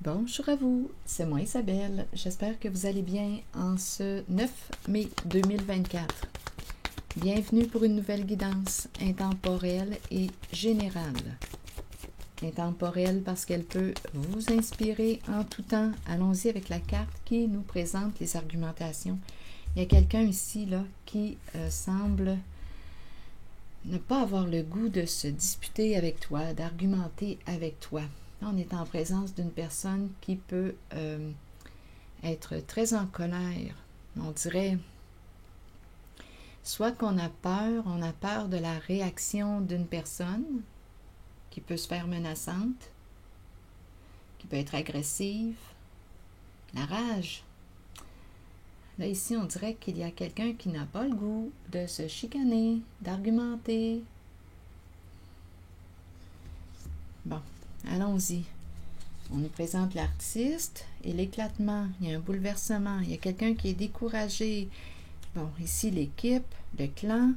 Bonjour à vous, c'est moi Isabelle. J'espère que vous allez bien en ce 9 mai 2024. Bienvenue pour une nouvelle guidance intemporelle et générale. Intemporelle parce qu'elle peut vous inspirer en tout temps. Allons-y avec la carte qui nous présente les argumentations. Il y a quelqu'un ici là, qui semble ne pas avoir le goût de se disputer avec toi, d'argumenter avec toi. On est en présence d'une personne qui peut être très en colère. On dirait soit qu'on a peur de la réaction d'une personne qui peut se faire menaçante, qui peut être agressive, la rage. Là, ici, on dirait qu'il y a quelqu'un qui n'a pas le goût de se chicaner, d'argumenter. Bon, allons-y. On nous présente l'artiste et l'éclatement. Il y a un bouleversement. Il y a quelqu'un qui est découragé. Bon, ici, l'équipe, le clan,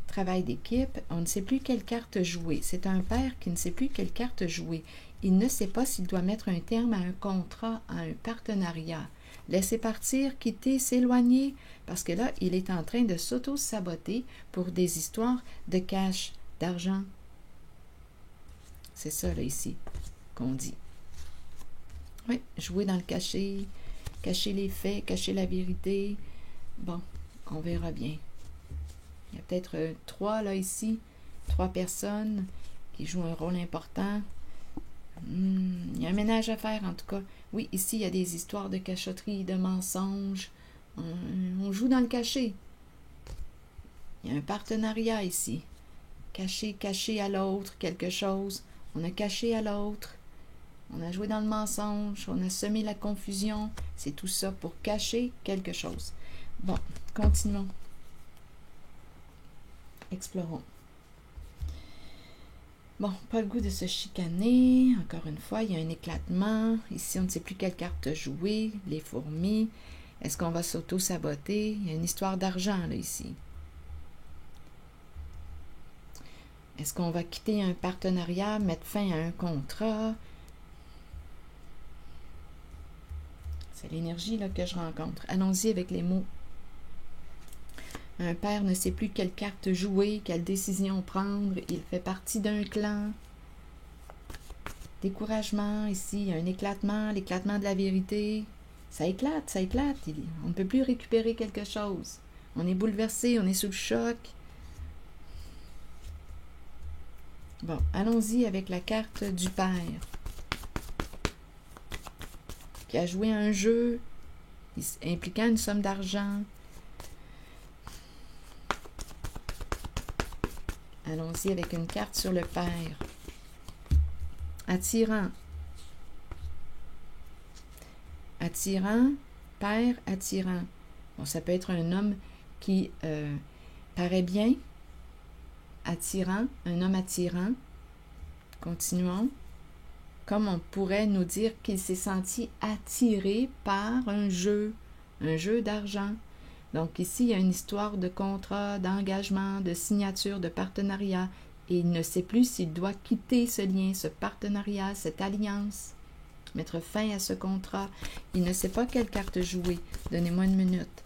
travail d'équipe. On ne sait plus quelle carte jouer. C'est un père qui ne sait plus quelle carte jouer. Il ne sait pas s'il doit mettre un terme à un contrat, à un partenariat. Laisser partir, quitter, s'éloigner, parce que là, il est en train de s'auto-saboter pour des histoires de cash, d'argent. C'est ça, là, ici, qu'on dit. Oui, jouer dans le caché, cacher les faits, cacher la vérité. Bon, on verra bien. Il y a peut-être trois, là, ici, 3 personnes qui jouent un rôle important. Il y a un ménage à faire, en tout cas. Oui, ici, il y a des histoires de cachotterie, de mensonges. On joue dans le caché. Il y a un partenariat ici. Cacher à l'autre quelque chose. On a caché à l'autre. On a joué dans le mensonge. On a semé la confusion. C'est tout ça pour cacher quelque chose. Bon, continuons. Explorons. Bon, pas le goût de se chicaner. Encore une fois, il y a un éclatement. Ici, on ne sait plus quelle carte jouer. Les fourmis. Est-ce qu'on va s'auto-saboter? Il y a une histoire d'argent, là, ici. Est-ce qu'on va quitter un partenariat, mettre fin à un contrat? C'est l'énergie là, que je rencontre. Allons-y avec les mots. Un père ne sait plus quelle carte jouer, quelle décision prendre. Il fait partie d'un clan. Découragement, ici, il y a un éclatement, l'éclatement de la vérité. Ça éclate, ça éclate. On ne peut plus récupérer quelque chose. On est bouleversé, on est sous le choc. Bon, allons-y avec la carte du père qui a joué à un jeu impliquant une somme d'argent. Allons-y avec une carte sur le père. Attirant. Attirant, père attirant. Bon, ça peut être un homme qui paraît bien, attirant, un homme attirant. Continuons. Comme on pourrait nous dire qu'il s'est senti attiré par un jeu d'argent. Donc ici, il y a une histoire de contrat, d'engagement, de signature, de partenariat. Et il ne sait plus s'il doit quitter ce lien, ce partenariat, cette alliance, mettre fin à ce contrat. Il ne sait pas quelle carte jouer. Donnez-moi une minute.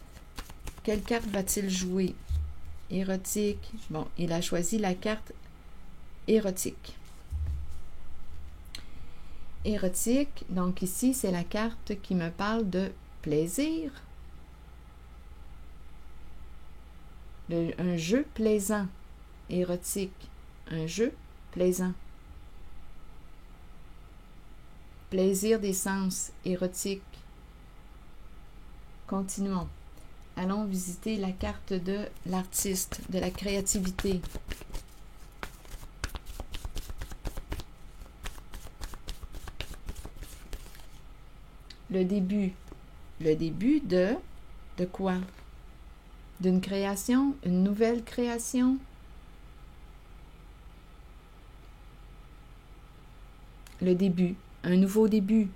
Quelle carte va-t-il jouer? Érotique. Bon, il a choisi la carte érotique. Érotique, donc ici, c'est la carte qui me parle de plaisir. Un jeu plaisant, érotique, un jeu plaisant. Plaisir des sens, érotique. Continuons. Allons visiter la carte de l'artiste, de la créativité. Le début. Le début de quoi? D'une création, une nouvelle création. Le début, un nouveau début.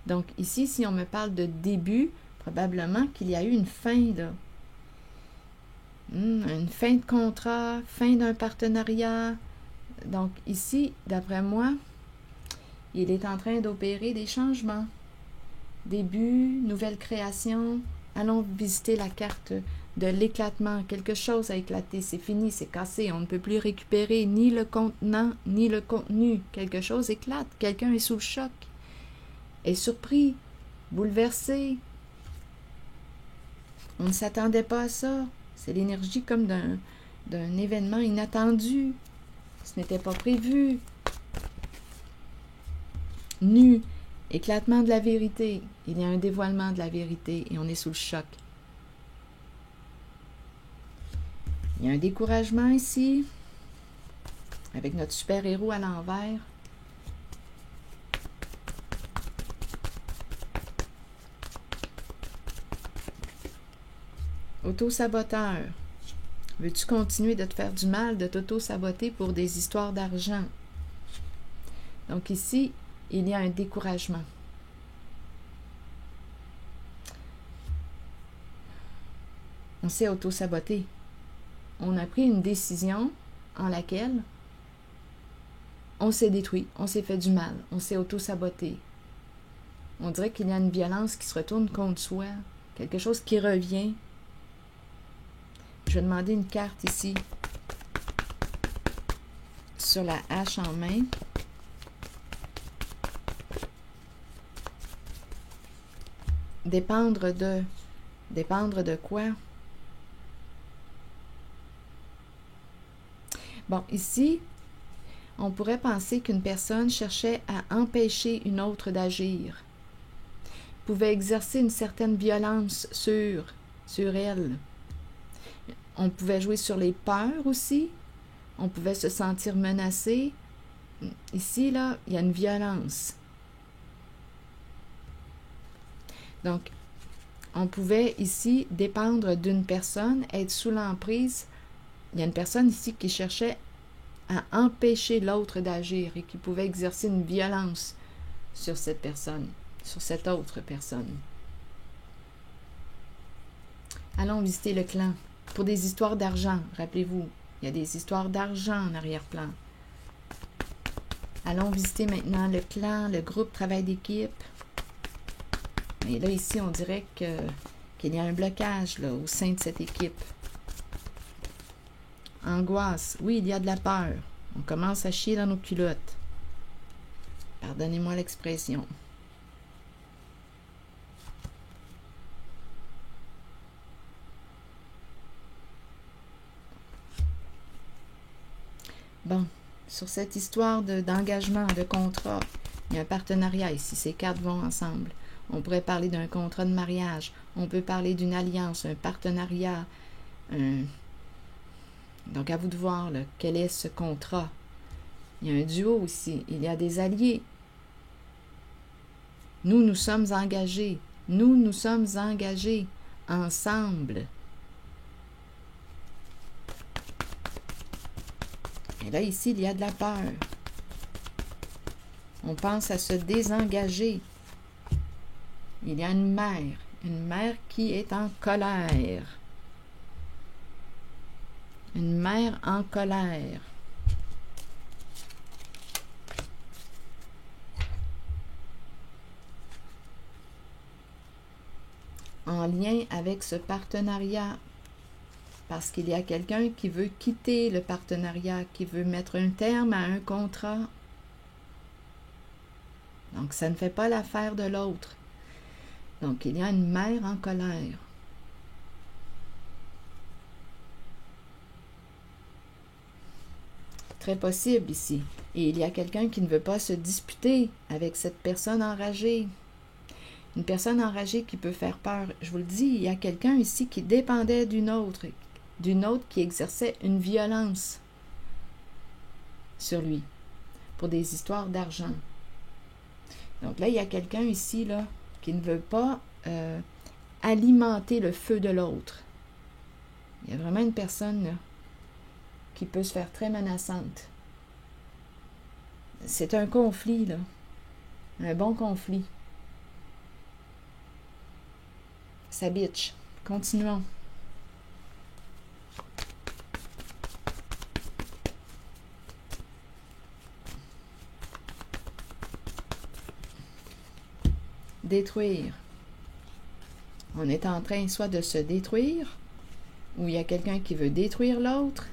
Donc ici, si on me parle de début, probablement qu'il y a eu une fin, là. Une fin de contrat, fin d'un partenariat. Donc ici, d'après moi, il est en train d'opérer des changements. Début, nouvelle création. Allons visiter la carte de l'éclatement. Quelque chose a éclaté, c'est fini, c'est cassé. On ne peut plus récupérer ni le contenant, ni le contenu. Quelque chose éclate, quelqu'un est sous le choc, est surpris, bouleversé. On ne s'attendait pas à ça. C'est l'énergie comme d'un événement inattendu. Ce n'était pas prévu. Nu, éclatement de la vérité. Il y a un dévoilement de la vérité et on est sous le choc. Il y a un découragement ici, avec notre super-héros à l'envers. Auto-saboteur. Veux-tu continuer de te faire du mal, de t'auto-saboter pour des histoires d'argent? Donc ici, il y a un découragement. On s'est auto-saboté. On a pris une décision en laquelle on s'est détruit, on s'est fait du mal, on s'est auto-saboté. On dirait qu'il y a une violence qui se retourne contre soi, quelque chose qui revient. Je vais demander une carte ici sur la hache en main. Dépendre de quoi? Bon, ici, on pourrait penser qu'une personne cherchait à empêcher une autre d'agir, pouvait exercer une certaine violence sur elle. On pouvait jouer sur les peurs aussi, on pouvait se sentir menacé. Ici, là, il y a une violence. Donc, on pouvait ici dépendre d'une personne, être sous l'emprise. Il y a une personne ici qui cherchait à empêcher l'autre d'agir et qui pouvait exercer une violence sur cette personne, sur cette autre personne. Allons visiter le clan. Pour des histoires d'argent, rappelez-vous, il y a des histoires d'argent en arrière-plan. Allons visiter maintenant le clan, le groupe travail d'équipe. Et là, ici, on dirait qu'il y a un blocage là, au sein de cette équipe. Angoisse. Oui, il y a de la peur. On commence à chier dans nos culottes. Pardonnez-moi l'expression. Bon, sur cette histoire d'engagement, de contrat, il y a un partenariat ici. Ces cartes vont ensemble. On pourrait parler d'un contrat de mariage. On peut parler d'une alliance, un partenariat. Donc, à vous de voir, là, quel est ce contrat. Il y a un duo ici. Il y a des alliés. Nous sommes engagés. Nous sommes engagés ensemble. Et là, ici, il y a de la peur. On pense à se désengager. Il y a une mère qui est en colère. Une mère en colère. En lien avec ce partenariat. Parce qu'il y a quelqu'un qui veut quitter le partenariat, qui veut mettre un terme à un contrat. Donc, ça ne fait pas l'affaire de l'autre. Donc, il y a une mère en colère. Très possible ici. Et il y a quelqu'un qui ne veut pas se disputer avec cette personne enragée. Une personne enragée qui peut faire peur. Je vous le dis, il y a quelqu'un ici qui dépendait d'une autre qui exerçait une violence sur lui pour des histoires d'argent. Donc là, il y a quelqu'un ici là, qui ne veut pas alimenter le feu de l'autre. Il y a vraiment une personne là, qui peut se faire très menaçante. C'est un conflit, là. Un bon conflit. Ça bitch. Continuons. détruire. On est en train soit de se détruire, ou il y a quelqu'un qui veut détruire l'autre.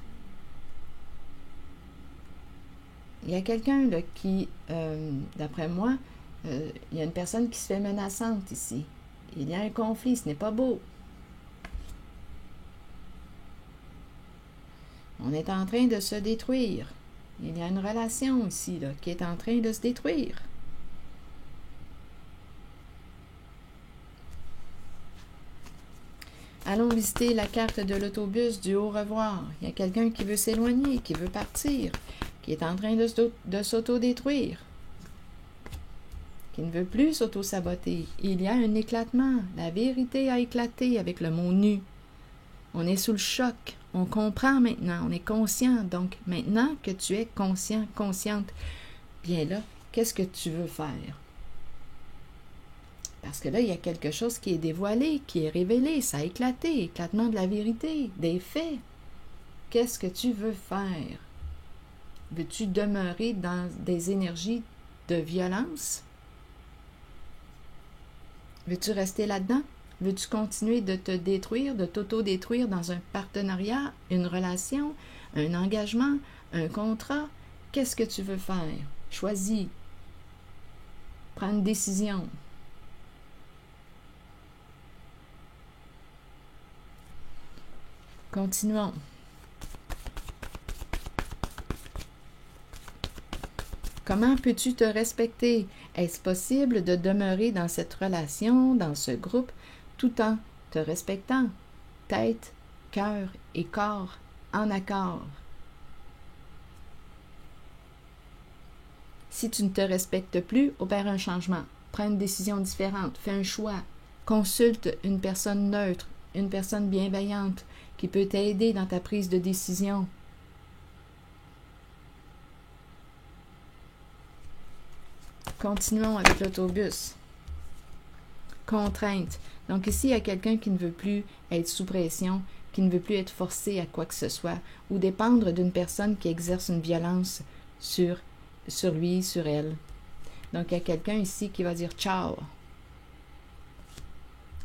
Il y a quelqu'un là qui, d'après moi, il y a une personne qui se fait menaçante ici. Il y a un conflit, ce n'est pas beau. On est en train de se détruire. Il y a une relation ici là, qui est en train de se détruire. Allons visiter la carte de l'autobus du au revoir. Il y a quelqu'un qui veut s'éloigner, qui veut partir, qui est en train de s'auto-détruire, qui ne veut plus s'auto-saboter. Il y a un éclatement. La vérité a éclaté avec le mot nu. On est sous le choc. On comprend maintenant. On est conscient. Donc, maintenant que tu es conscient, consciente, bien là, qu'est-ce que tu veux faire? Parce que là, il y a quelque chose qui est dévoilé, qui est révélé. Ça a éclaté. Éclatement de la vérité, des faits. Qu'est-ce que tu veux faire? Veux-tu demeurer dans des énergies de violence? Veux-tu rester là-dedans? Veux-tu continuer de te détruire, de t'auto-détruire dans un partenariat, une relation, un engagement, un contrat? Qu'est-ce que tu veux faire? Choisis. Prends une décision. Continuons. Comment peux-tu te respecter? Est-ce possible de demeurer dans cette relation, dans ce groupe, tout en te respectant? Tête, cœur et corps en accord. Si tu ne te respectes plus, opère un changement. Prends une décision différente. Fais un choix. Consulte une personne neutre, une personne bienveillante qui peut t'aider dans ta prise de décision. Continuons avec l'autobus. Contrainte. Donc ici, il y a quelqu'un qui ne veut plus être sous pression, qui ne veut plus être forcé à quoi que ce soit, ou dépendre d'une personne qui exerce une violence sur lui, sur elle. Donc il y a quelqu'un ici qui va dire « Ciao!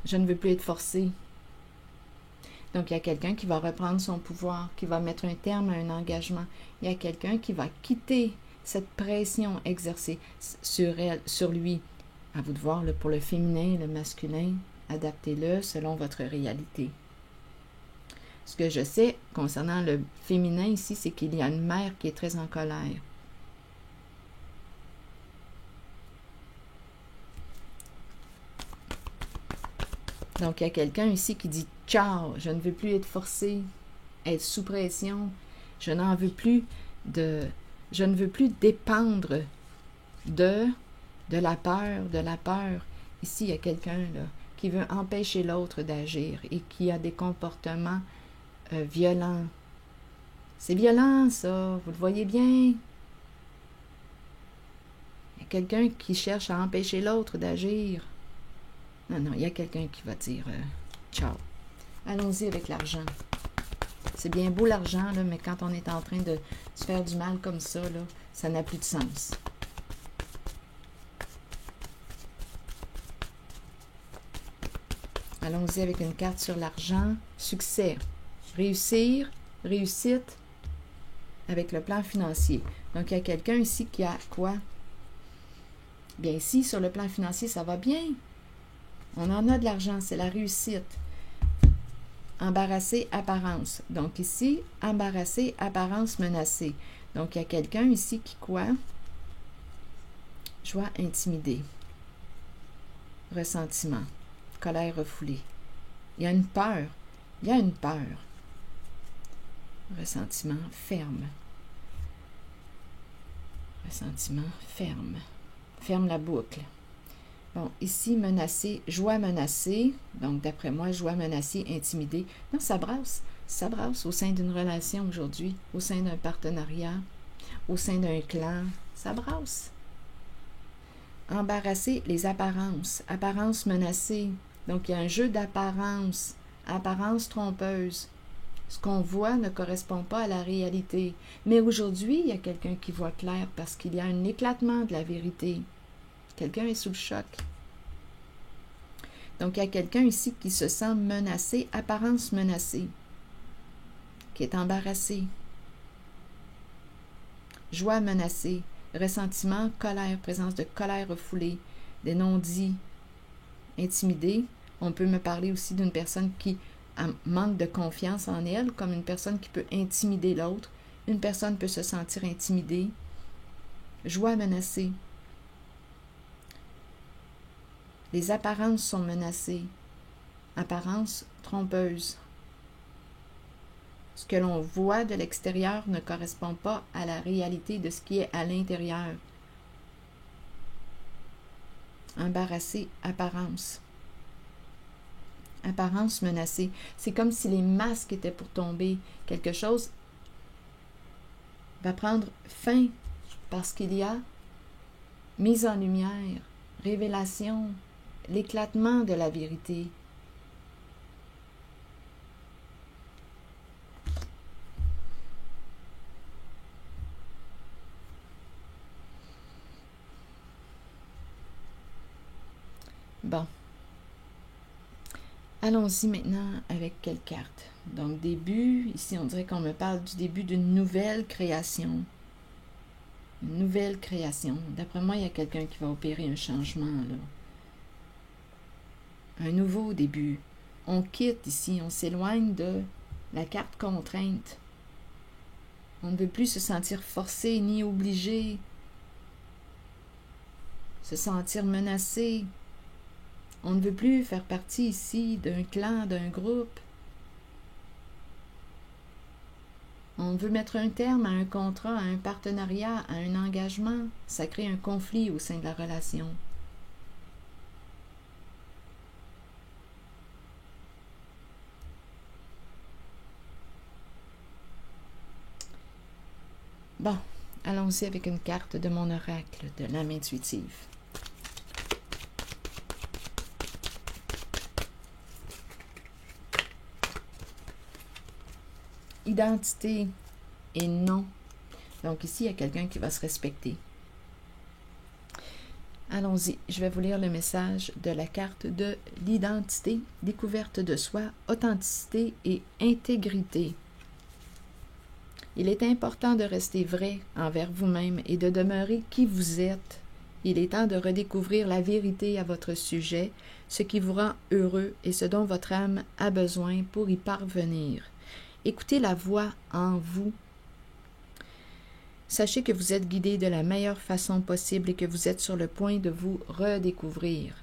Je ne veux plus être forcé. » Donc il y a quelqu'un qui va reprendre son pouvoir, qui va mettre un terme à un engagement. Il y a quelqu'un qui va quitter cette pression exercée sur elle, sur lui. À vous de voir là, pour le féminin et le masculin, adaptez-le selon votre réalité. Ce que je sais concernant le féminin ici, c'est qu'il y a une mère qui est très en colère. Donc, il y a quelqu'un ici qui dit « Ciao, je ne veux plus être forcé, être sous pression, je n'en veux plus de... Je ne veux plus dépendre de la peur, de la peur. » Ici, il y a quelqu'un là qui veut empêcher l'autre d'agir et qui a des comportements violents. C'est violent, ça, vous le voyez bien. Il y a quelqu'un qui cherche à empêcher l'autre d'agir. Non, non, il y a quelqu'un qui va dire ciao. Allons-y avec l'argent. C'est bien beau l'argent, là, mais quand on est en train de se faire du mal comme ça, là, ça n'a plus de sens. Allons-y avec une carte sur l'argent. Succès. Réussir, réussite avec le plan financier. Donc, il y a quelqu'un ici qui a quoi? Bien, ici, sur le plan financier, ça va bien. On en a de l'argent, c'est la réussite. Embarrassé, apparence. Donc ici, embarrassé, apparence menacée. Donc il y a quelqu'un ici qui quoi? Joie intimidée. Ressentiment. Colère refoulée. Il y a une peur. Il y a une peur. Ressentiment ferme. Ressentiment ferme. Ferme la boucle. Bon, ici, menacé, joie menacée. Donc, d'après moi, joie menacée, intimidée. Non, ça brasse au sein d'une relation aujourd'hui, au sein d'un partenariat, au sein d'un clan. Ça brasse. Embarrasser les apparences. Apparence menacée. Donc, il y a un jeu d'apparence. Apparence trompeuse. Ce qu'on voit ne correspond pas à la réalité. Mais aujourd'hui, il y a quelqu'un qui voit clair parce qu'il y a un éclatement de la vérité. Quelqu'un est sous le choc. Donc, il y a quelqu'un ici qui se sent menacé, apparence menacée, qui est embarrassé. Joie menacée, ressentiment, colère, présence de colère refoulée, des non-dits, intimidés. On peut me parler aussi d'une personne qui manque de confiance en elle, comme une personne qui peut intimider l'autre. Une personne peut se sentir intimidée. Joie menacée. Les apparences sont menacées. Apparences trompeuses. Ce que l'on voit de l'extérieur ne correspond pas à la réalité de ce qui est à l'intérieur. Embarrassé, apparence. Apparence menacée. C'est comme si les masques étaient pour tomber. Quelque chose va prendre fin parce qu'il y a mise en lumière, révélation, l'éclatement de la vérité. Bon. Allons-y maintenant avec quelle carte? Donc, début, ici on dirait qu'on me parle du début d'une nouvelle création. Une nouvelle création. D'après moi, il y a quelqu'un qui va opérer un changement, là. Un nouveau début. On quitte ici, on s'éloigne de la carte contrainte. On ne veut plus se sentir forcé ni obligé. Se sentir menacé. On ne veut plus faire partie ici d'un clan, d'un groupe. On veut mettre un terme à un contrat, à un partenariat, à un engagement. Ça crée un conflit au sein de la relation. Bon, allons-y avec une carte de mon oracle de l'âme intuitive. Identité et non. Donc ici, il y a quelqu'un qui va se respecter. Allons-y, je vais vous lire le message de la carte de l'identité, découverte de soi, authenticité et intégrité. Il est important de rester vrai envers vous-même et de demeurer qui vous êtes. Il est temps de redécouvrir la vérité à votre sujet, ce qui vous rend heureux et ce dont votre âme a besoin pour y parvenir. Écoutez la voix en vous. Sachez que vous êtes guidé de la meilleure façon possible et que vous êtes sur le point de vous redécouvrir.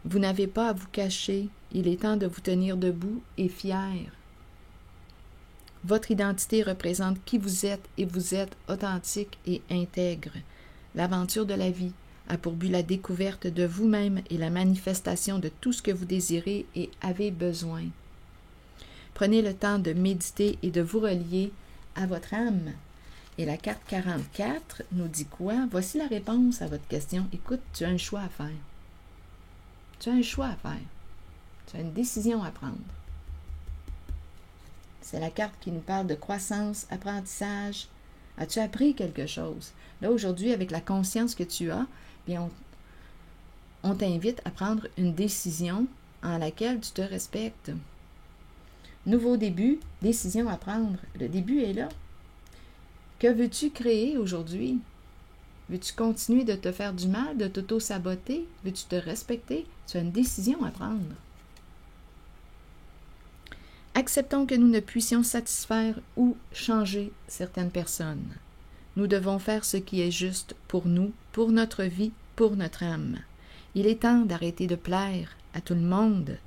Vous n'avez pas à vous cacher, il est temps de vous tenir debout et fier. Votre identité représente qui vous êtes et vous êtes authentique et intègre. L'aventure de la vie a pour but la découverte de vous-même et la manifestation de tout ce que vous désirez et avez besoin. Prenez le temps de méditer et de vous relier à votre âme. Et la carte 44 nous dit quoi? Voici la réponse à votre question. Écoute, tu as un choix à faire. Tu as un choix à faire. Tu as une décision à prendre. C'est la carte qui nous parle de croissance, apprentissage. As-tu appris quelque chose? Là, aujourd'hui, avec la conscience que tu as, bien, on t'invite à prendre une décision en laquelle tu te respectes. Nouveau début, décision à prendre. Le début est là. Que veux-tu créer aujourd'hui? Veux-tu continuer de te faire du mal, de t'auto-saboter? Veux-tu te respecter? Tu as une décision à prendre. Acceptons que nous ne puissions satisfaire ou changer certaines personnes. Nous devons faire ce qui est juste pour nous, pour notre vie, pour notre âme. Il est temps d'arrêter de plaire à tout le monde.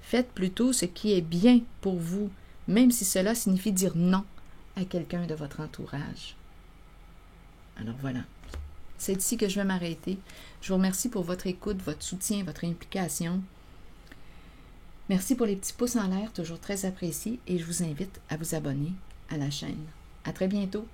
Faites plutôt ce qui est bien pour vous, même si cela signifie dire non à quelqu'un de votre entourage. Alors voilà, c'est ici que je vais m'arrêter. Je vous remercie pour votre écoute, votre soutien, votre implication. Merci pour les petits pouces en l'air, toujours très appréciés, et je vous invite à vous abonner à la chaîne. À très bientôt!